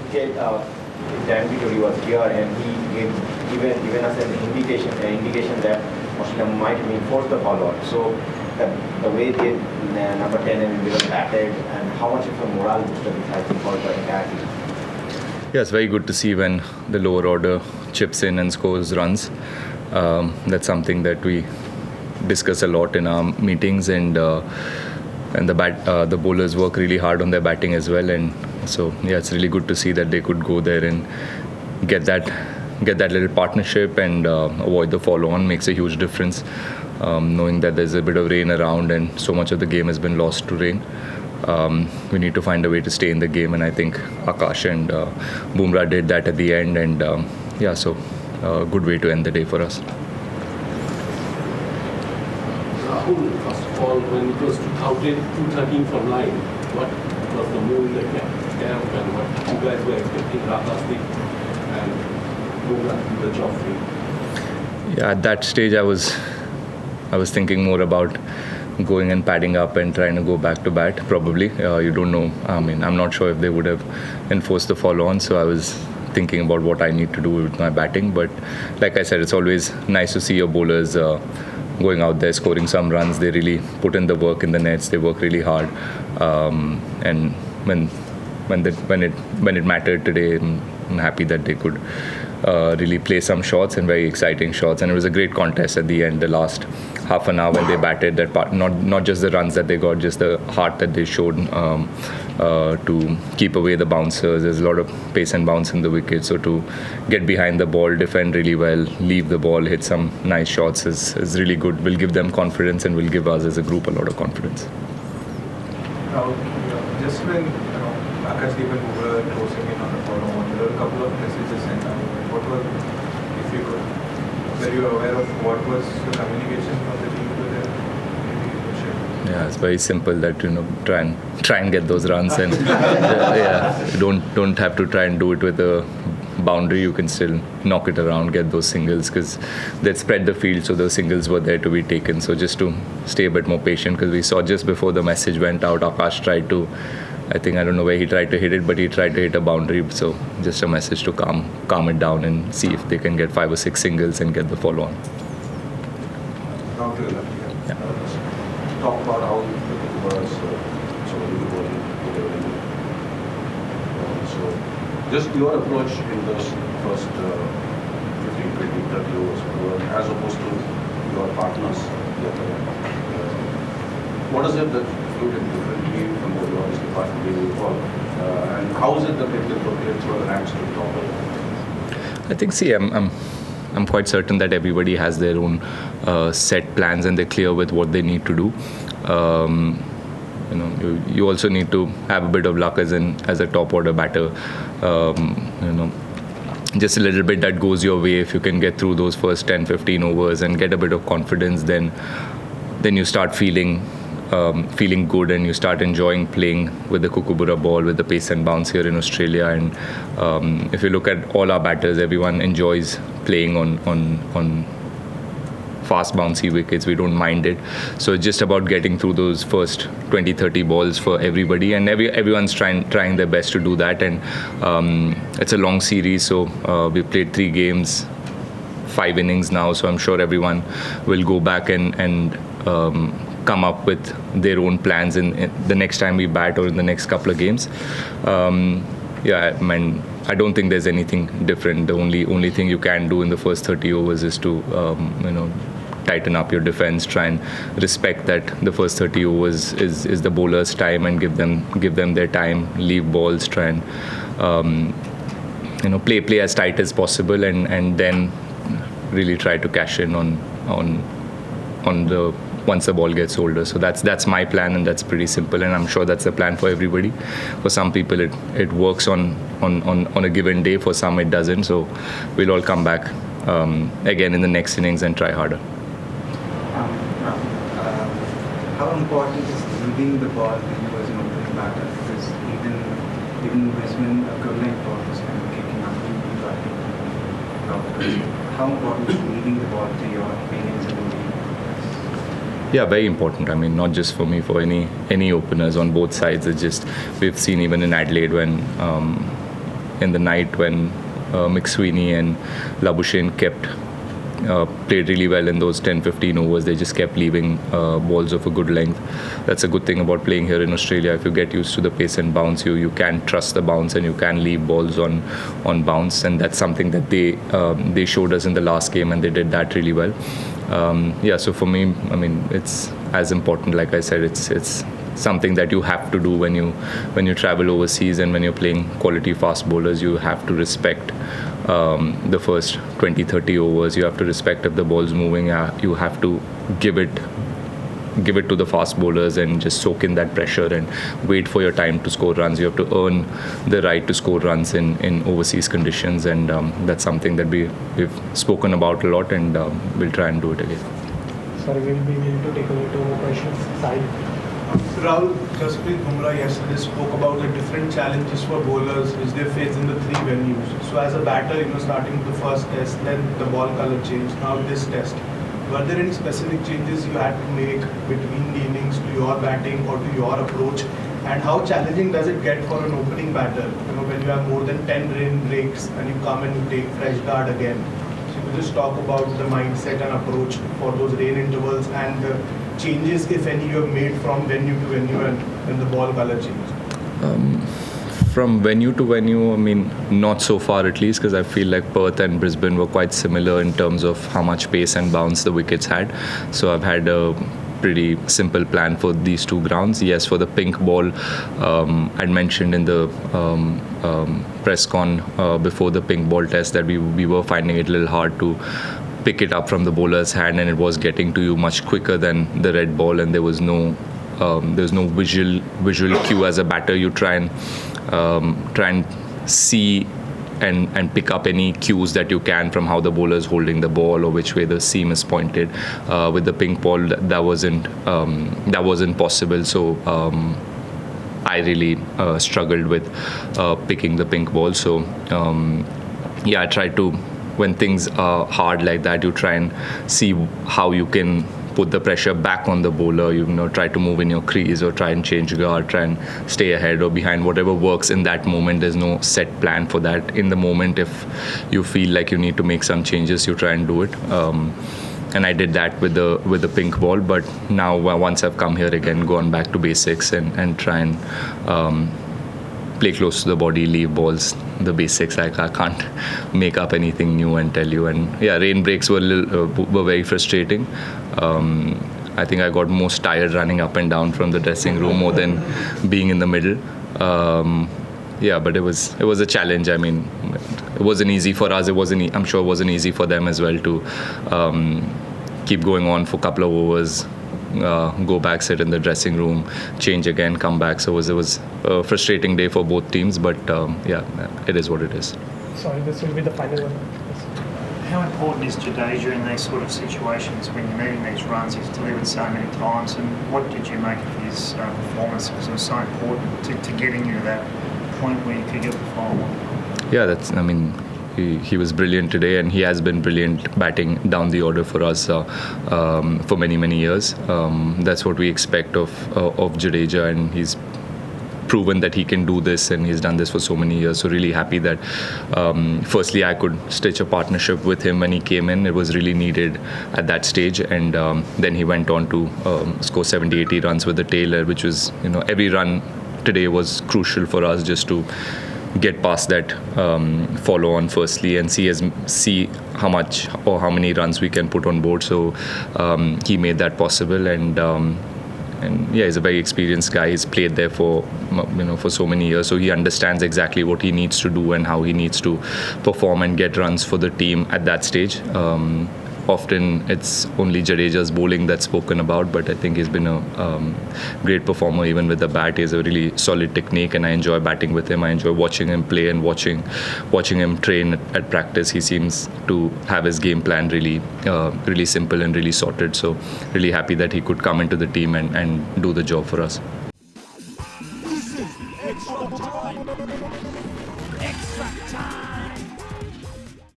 cricket, Dan Vittori was here and he gave given us an indication that Australia might enforce the follow-on. So the way the number 10 and 11 batted and how much of a morale booster it has been for the entire team. Yeah, it's very good to see when the lower order chips in and scores runs. That's something that we discuss a lot in our meetings, and the bowlers work really hard on their batting as well. And so yeah, it's really good to see that they could go there and get that little partnership and avoid the follow-on. Makes a huge difference. Knowing that there's a bit of rain around and so much of the game has been lost to rain. We need to find a way to stay in the game, and I think Akash and Bumrah did that at the end, and so good way to end the day for us. Rahul, first of all, when it was 213 from line, what was the mood in the camp and what you guys were expecting last week and Bumrah the job for you? Yeah, at that stage I was thinking more about going and padding up and trying to go back to bat, probably. You don't know. I mean, I'm not sure if they would have enforced the follow-on, so I was thinking about what I need to do with my batting. But like I said, it's always nice to see your bowlers going out there, scoring some runs. They really put in the work in the nets. They work really hard. And when it mattered today, I'm happy that they could really play some shots and very exciting shots. And it was a great contest at the end, the last half an hour when they batted. That part, not just the runs that they got, just the heart that they showed to keep away the bouncers. There's a lot of pace and bounce in the wicket, so to get behind the ball, defend really well, leave the ball, hit some nice shots is really good. Will give them confidence and will give us as a group a lot of confidence. Just when Akash and Bumrah were closing in on the follow-on, there were a couple of messages sent out. What was, if you could, were you aware of what was the communication from the team to them? Maybe you could share. Yeah, it's very simple that try and get those runs, and you don't have to try and do it with a boundary. You can still knock it around, get those singles, because they spread the field, so the singles were there to be taken. So just to stay a bit more patient, because we saw just before the message went out, Akash tried to, I don't know where he tried to hit it, but he tried to hit a boundary. So just a message to calm it down and see if they can get 5 or 6 singles and get the follow on. Yeah. Talk about how it was so just your approach in those first 15, 20, 30 overs as opposed to your partners. What is it that you did differently from what you obviously partly involved? And how is it that it will progress through the ranks to the top? I think, I'm quite certain that everybody has their own set plans and they're clear with what they need to do. You also need to have a bit of luck as a top order batter. Just a little bit that goes your way. If you can get through those first 10, 15 overs and get a bit of confidence, then you start feeling good and you start enjoying playing with the Kookaburra ball, with the pace and bounce here in Australia. And if you look at all our batters, everyone enjoys playing on fast bouncy wickets. We don't mind it. So it's just about getting through those first 20, 30 balls for everybody, and everyone's trying their best to do that. And it's a long series, so we played 3 games, 5 innings now, so I'm sure everyone will go back and come up with their own plans in the next time we bat or in the next couple of games. I don't think there's anything different. The only thing you can do in the first 30 overs is to tighten up your defense, try and respect that the first 30 overs is the bowler's time, and give them their time, leave balls, try and play as tight as possible, and then really try to cash in on the once the ball gets older. So that's my plan, and that's pretty simple, and I'm sure that's the plan for everybody. For some people it works on a given day, for some it doesn't. So we'll all come back again in the next innings and try harder. How important is leaving the ball when you was an opening batter? Because even Brisbane, a good length ball was kind of kicking up to how important is leaving the ball to your innings in the game? Yeah, very important. I mean, not just for me, for any openers on both sides. It's just, we've seen even in Adelaide when in the night when McSweeney and Labuschagne played really well in those 10-15 overs. They just kept leaving balls of a good length. That's a good thing about playing here in Australia. If you get used to the pace and bounce, you can trust the bounce and you can leave balls on bounce, and that's something that they showed us in the last game, and they did that really well. So for me, I mean, it's as important. Like I said, it's something that you have to do when you travel overseas and when you're playing quality fast bowlers. You have to respect the first 20-30 overs. You have to respect if the ball's moving. You have to give it to the fast bowlers and just soak in that pressure and wait for your time to score runs. You have to earn the right to score runs in overseas conditions, and that's something that we've spoken about a lot, and we'll try and do it again. Sorry, we'll be able to take away 2 more questions. Side. Rahul, Jasprit Bumrah yesterday spoke about the different challenges for bowlers which they face in the 3 venues. So as a batter, starting with the first test, then the ball color change, now this test. Were there any specific changes you had to make between the innings to your batting or to your approach? And how challenging does it get for an opening batter, when you have more than 10 rain breaks and you come and you take fresh guard again? So you just talk about the mindset and approach for those rain intervals and the changes, if any, you have made from venue to venue and when the ball color changed? From venue to venue, I mean, not so far at least, because I feel like Perth and Brisbane were quite similar in terms of how much pace and bounce the wickets had. So I've had a pretty simple plan for these 2 grounds. Yes, for the pink ball, I'd mentioned in the press con before the pink ball test that we were finding it a little hard to pick it up from the bowler's hand, and it was getting to you much quicker than the red ball, and there was no visual cue as a batter. You try and see and pick up any cues that you can from how the bowler is holding the ball or which way the seam is pointed. With the pink ball, that wasn't possible. So I really struggled with picking the pink ball. So I tried to, when things are hard like that, you try and see how you can put the pressure back on the bowler. Try to move in your crease or try and change guard, try and stay ahead or behind, whatever works in that moment. There's no set plan for that. In the moment, if you feel like you need to make some changes, you try and do it. And I did that with the pink ball. But now, once I've come here again, gone back to basics and try and play close to the body, leave balls, the basics. I can't make up anything new and tell you. And rain breaks were very frustrating. I think I got most tired running up and down from the dressing room more than being in the middle. But it was a challenge. I mean, it wasn't easy for us. I'm sure it wasn't easy for them as well to keep going on for a couple of overs. Go back, sit in the dressing room, change again, come back. So it was a frustrating day for both teams, but it is what it is. Sorry, this will be the final one. How important is Jadeja in these sort of situations when you're needing these runs? He's delivered so many times, and what did you make of his performance? Because it was so important to getting you to that point where you could get the final. He was brilliant today, and he has been brilliant batting down the order for us for many years. That's what we expect of Jadeja, and he's proven that he can do this, and he's done this for so many years. So really happy that firstly I could stitch a partnership with him when he came in. It was really needed at that stage, and then he went on to score 70-80 runs with the tail, which was, every run today was crucial for us just to get past that follow on firstly and see how much or how many runs we can put on board. So he made that possible, and he's a very experienced guy. He's played there for so many years, so he understands exactly what he needs to do and how he needs to perform and get runs for the team at that stage. Often it's only Jadeja's bowling that's spoken about, but I think he's been a great performer even with the bat. He has a really solid technique, and I enjoy batting with him. I enjoy watching him play and watching him train at practice. He seems to have his game plan really simple and really sorted. So really happy that he could come into the team and do the job for us.